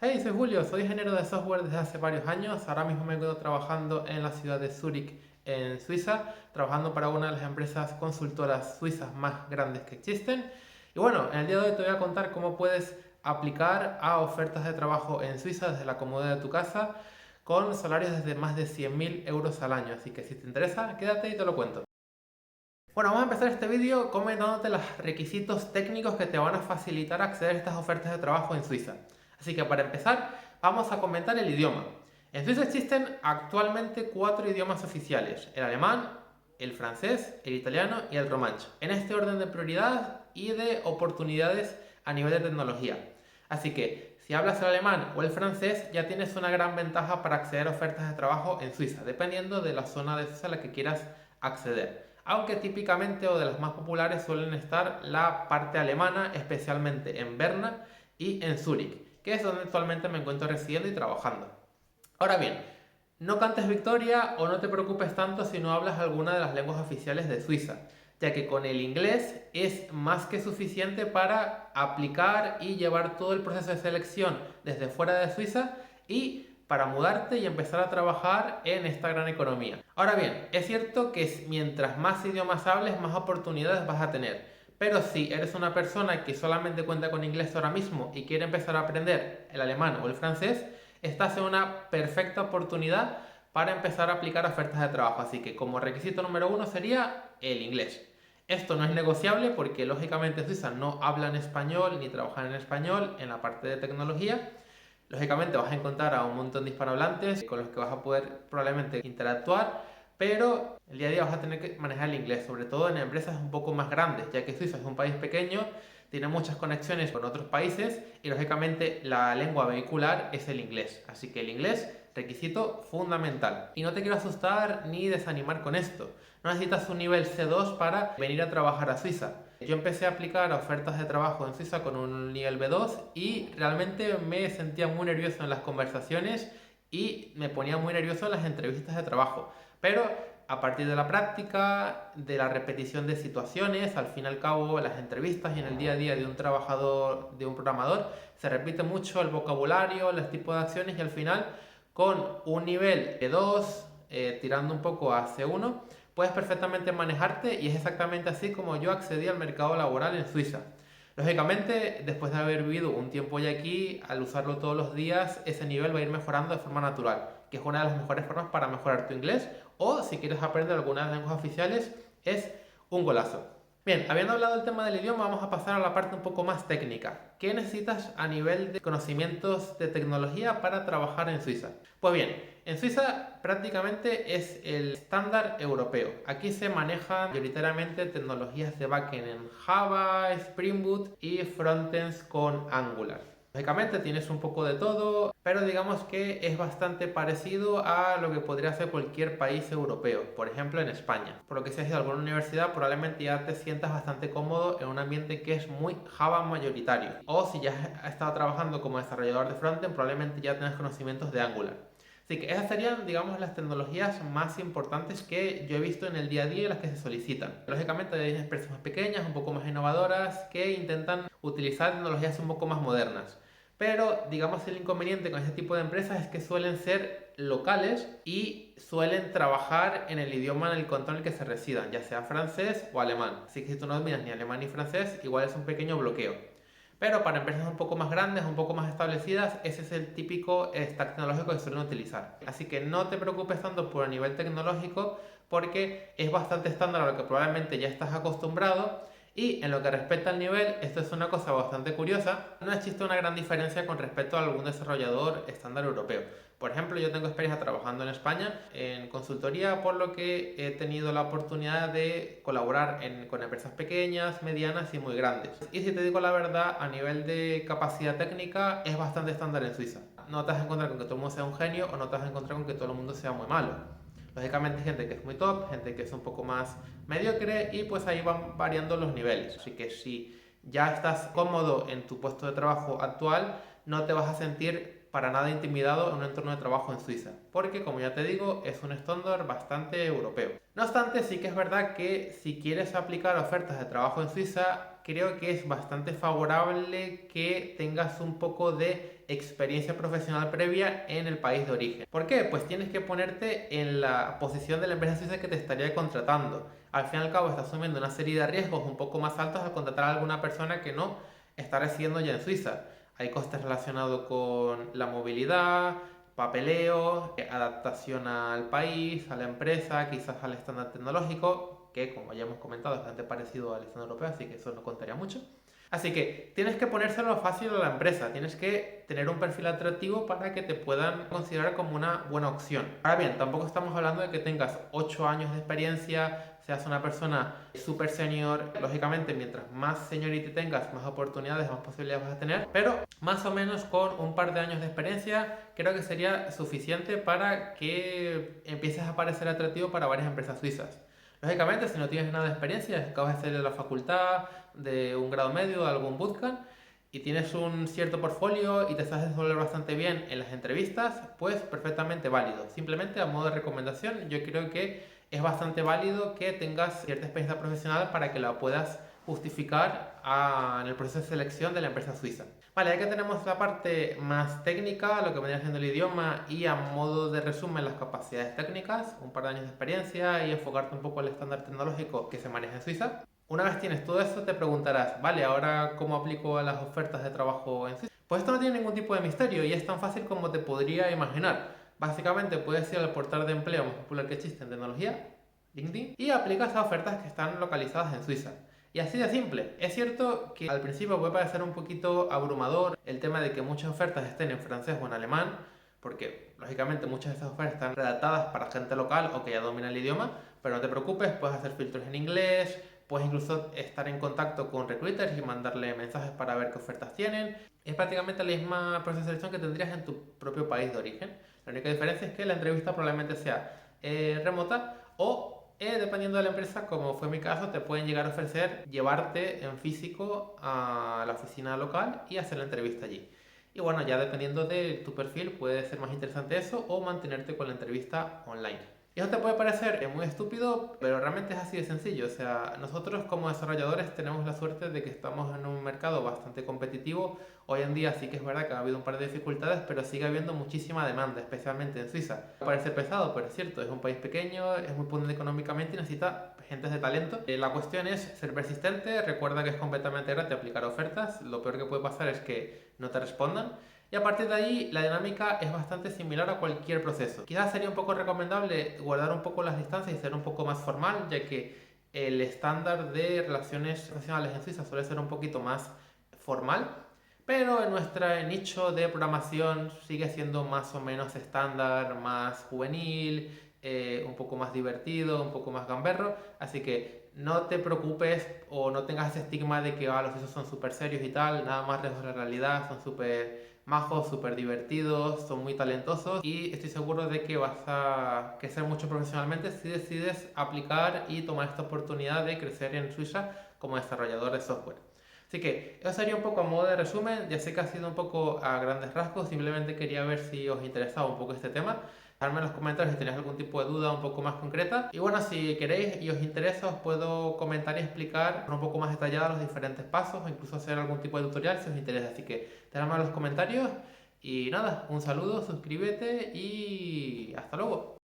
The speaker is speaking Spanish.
Hey, soy Julio, soy ingeniero de software desde hace varios años. Ahora mismo me encuentro trabajando en la ciudad de Zúrich, en Suiza, trabajando para una de las empresas consultoras suizas más grandes que existen. Y bueno, en el día de hoy te voy a contar cómo puedes aplicar a ofertas de trabajo en Suiza desde la comodidad de tu casa con salarios desde más de 100.000 euros al año. Así que si te interesa, quédate y te lo cuento. Bueno, vamos a empezar este vídeo comentándote los requisitos técnicos que te van a facilitar acceder a estas ofertas de trabajo en Suiza. Así que para empezar, vamos a comentar el idioma. En Suiza existen actualmente 4 idiomas oficiales: el alemán, el francés, el italiano y el romanche, en este orden de prioridad y de oportunidades a nivel de tecnología. Así que si hablas el alemán o el francés, ya tienes una gran ventaja para acceder a ofertas de trabajo en Suiza, dependiendo de la zona de Suiza a la que quieras acceder. Aunque típicamente o de las más populares suelen estar la parte alemana, especialmente en Berna y en Zúrich, que es donde actualmente me encuentro residiendo y trabajando. Ahora bien, no cantes victoria o no te preocupes tanto si no hablas alguna de las lenguas oficiales de Suiza, ya que con el inglés es más que suficiente para aplicar y llevar todo el proceso de selección desde fuera de Suiza y para mudarte y empezar a trabajar en esta gran economía. Ahora bien, es cierto que mientras más idiomas hables, más oportunidades vas a tener. Pero si eres una persona que solamente cuenta con inglés ahora mismo y quiere empezar a aprender el alemán o el francés, estás en una perfecta oportunidad para empezar a aplicar ofertas de trabajo. Así que como requisito número uno sería el inglés. Esto no es negociable porque lógicamente en Suiza no hablan español ni trabajan en español en la parte de tecnología. Lógicamente vas a encontrar a un montón de hispanohablantes con los que vas a poder probablemente interactuar, pero el día a día vas a tener que manejar el inglés, sobre todo en empresas un poco más grandes, ya que Suiza es un país pequeño, tiene muchas conexiones con otros países y lógicamente la lengua vehicular es el inglés. Así que el inglés, requisito fundamental. Y no te quiero asustar ni desanimar con esto. No necesitas un nivel C2 para venir a trabajar a Suiza. Yo empecé a aplicar a ofertas de trabajo en Suiza con un nivel B2 y realmente me sentía muy nervioso en las conversaciones y me ponía muy nervioso en las entrevistas de trabajo. Pero a partir de la práctica, de la repetición de situaciones, al fin y al cabo, las entrevistas y en el día a día de un trabajador, de un programador, se repite mucho el vocabulario, los tipos de acciones y al final, con un nivel B2, tirando un poco a C1, puedes perfectamente manejarte y es exactamente así como yo accedí al mercado laboral en Suiza. Lógicamente, después de haber vivido un tiempo ya aquí, al usarlo todos los días, ese nivel va a ir mejorando de forma natural, que es una de las mejores formas para mejorar tu inglés o si quieres aprender algunas lenguas oficiales, es un golazo. Bien, habiendo hablado del tema del idioma, vamos a pasar a la parte un poco más técnica. ¿Qué necesitas a nivel de conocimientos de tecnología para trabajar en Suiza? Pues bien, en Suiza prácticamente es el estándar europeo. Aquí se manejan mayoritariamente tecnologías de backend en Java, Spring Boot y frontends con Angular. Lógicamente tienes un poco de todo, pero digamos que es bastante parecido a lo que podría ser cualquier país europeo, por ejemplo en España. Por lo que si has ido a alguna universidad, probablemente ya te sientas bastante cómodo en un ambiente que es muy Java mayoritario. O si ya has estado trabajando como desarrollador de frontend, probablemente ya tengas conocimientos de Angular. Así que esas serían, digamos, las tecnologías más importantes que yo he visto en el día a día y las que se solicitan. Lógicamente hay empresas más pequeñas, un poco más innovadoras, que intentan utilizar tecnologías un poco más modernas. Pero, digamos, el inconveniente con este tipo de empresas es que suelen ser locales y suelen trabajar en el idioma en el control en el que se residan, ya sea francés o alemán. Así que si tú no dominas ni alemán ni francés, igual es un pequeño bloqueo. Pero para empresas un poco más grandes, un poco más establecidas, ese es el típico stack tecnológico que suelen utilizar. Así que no te preocupes tanto por el nivel tecnológico porque es bastante estándar a lo que probablemente ya estás acostumbrado. Y en lo que respecta al nivel, esto es una cosa bastante curiosa, no existe una gran diferencia con respecto a algún desarrollador estándar europeo. Por ejemplo, yo tengo experiencia trabajando en España en consultoría, por lo que he tenido la oportunidad de colaborar con empresas pequeñas, medianas y muy grandes. Y si te digo la verdad, a nivel de capacidad técnica es bastante estándar en Suiza. No te vas a encontrar con que todo el mundo sea un genio o no te vas a encontrar con que todo el mundo sea muy malo. Lógicamente hay gente que es muy top, gente que es un poco más mediocre y pues ahí van variando los niveles. Así que si ya estás cómodo en tu puesto de trabajo actual, no te vas a sentir para nada intimidado en un entorno de trabajo en Suiza, porque como ya te digo, es un estándar bastante europeo. No obstante, sí que es verdad que si quieres aplicar ofertas de trabajo en Suiza, creo que es bastante favorable que tengas un poco de experiencia profesional previa en el país de origen. ¿Por qué? Pues tienes que ponerte en la posición de la empresa suiza que te estaría contratando. Al fin y al cabo estás asumiendo una serie de riesgos un poco más altos al contratar a alguna persona que no está residiendo ya en Suiza. Hay costes relacionados con la movilidad, papeleo, adaptación al país, a la empresa, quizás al estándar tecnológico, que como ya hemos comentado es bastante parecido al estándar europeo, así que eso no contaría mucho. Así que tienes que ponérselo fácil a la empresa, tienes que tener un perfil atractivo para que te puedan considerar como una buena opción. Ahora bien, tampoco estamos hablando de que tengas 8 años de experiencia, seas una persona súper senior. Lógicamente, mientras más seniority tengas, más oportunidades, más posibilidades vas a tener, pero más o menos con un par de años de experiencia creo que sería suficiente para que empieces a parecer atractivo para varias empresas suizas. Lógicamente, si no tienes nada de experiencia, acabas de salir de la facultad, de un grado medio, de algún bootcamp, y tienes un cierto portfolio y te sabes desenvolver bastante bien en las entrevistas, pues perfectamente válido. Simplemente a modo de recomendación, yo creo que es bastante válido que tengas cierta experiencia profesional para que la puedas justificar en el proceso de selección de la empresa suiza. Vale, ya que tenemos la parte más técnica, lo que vendría siendo el idioma y a modo de resumen las capacidades técnicas, un par de años de experiencia y enfocarte un poco al estándar tecnológico que se maneja en Suiza. Una vez tienes todo eso, te preguntarás, vale, ahora ¿cómo aplico a las ofertas de trabajo en Suiza? Pues esto no tiene ningún tipo de misterio y es tan fácil como te podría imaginar. Básicamente puedes ir al portal de empleo más popular que existe en tecnología, LinkedIn, y aplicas a ofertas que están localizadas en Suiza. Y así de simple. Es cierto que al principio puede parecer un poquito abrumador el tema de que muchas ofertas estén en francés o en alemán, porque lógicamente muchas de estas ofertas están redactadas para gente local o que ya domina el idioma, pero no te preocupes, puedes hacer filtros en inglés, puedes incluso estar en contacto con recruiters y mandarle mensajes para ver qué ofertas tienen. Es prácticamente la misma proceso de selección que tendrías en tu propio país de origen. La única diferencia es que la entrevista probablemente sea remota o dependiendo de la empresa, como fue mi caso, te pueden llegar a ofrecer llevarte en físico a la oficina local y hacer la entrevista allí. Y bueno, ya dependiendo de tu perfil puede ser más interesante eso o mantenerte con la entrevista online. Y eso te puede parecer muy estúpido, pero realmente es así de sencillo. O sea, nosotros como desarrolladores tenemos la suerte de que estamos en un mercado bastante competitivo. Hoy en día sí que es verdad que ha habido un par de dificultades, pero sigue habiendo muchísima demanda, especialmente en Suiza. Parece pesado, pero es cierto, es un país pequeño, es muy potente económicamente y necesita gente de talento. La cuestión es ser persistente, recuerda que es completamente gratis aplicar ofertas, lo peor que puede pasar es que no te respondan. Y a partir de ahí, la dinámica es bastante similar a cualquier proceso. Quizás sería un poco recomendable guardar un poco las distancias y ser un poco más formal, ya que el estándar de relaciones profesionales en Suiza suele ser un poquito más formal, pero en nuestro nicho de programación sigue siendo más o menos estándar, más juvenil, un poco más divertido, un poco más gamberro, así que no te preocupes o no tengas ese estigma de que los suizos son súper serios y tal, nada más lejos de la realidad, son súper majos, súper divertidos, son muy talentosos y estoy seguro de que vas a crecer mucho profesionalmente si decides aplicar y tomar esta oportunidad de crecer en Suiza como desarrollador de software. Así que eso sería un poco a modo de resumen, ya sé que ha sido un poco a grandes rasgos, simplemente quería ver si os interesaba un poco este tema. Dejadme en los comentarios si tenéis algún tipo de duda un poco más concreta. Y bueno, si queréis y os interesa, os puedo comentar y explicar un poco más detallado los diferentes pasos o incluso hacer algún tipo de tutorial si os interesa. Así que dejadme en los comentarios y nada, un saludo, suscríbete y hasta luego.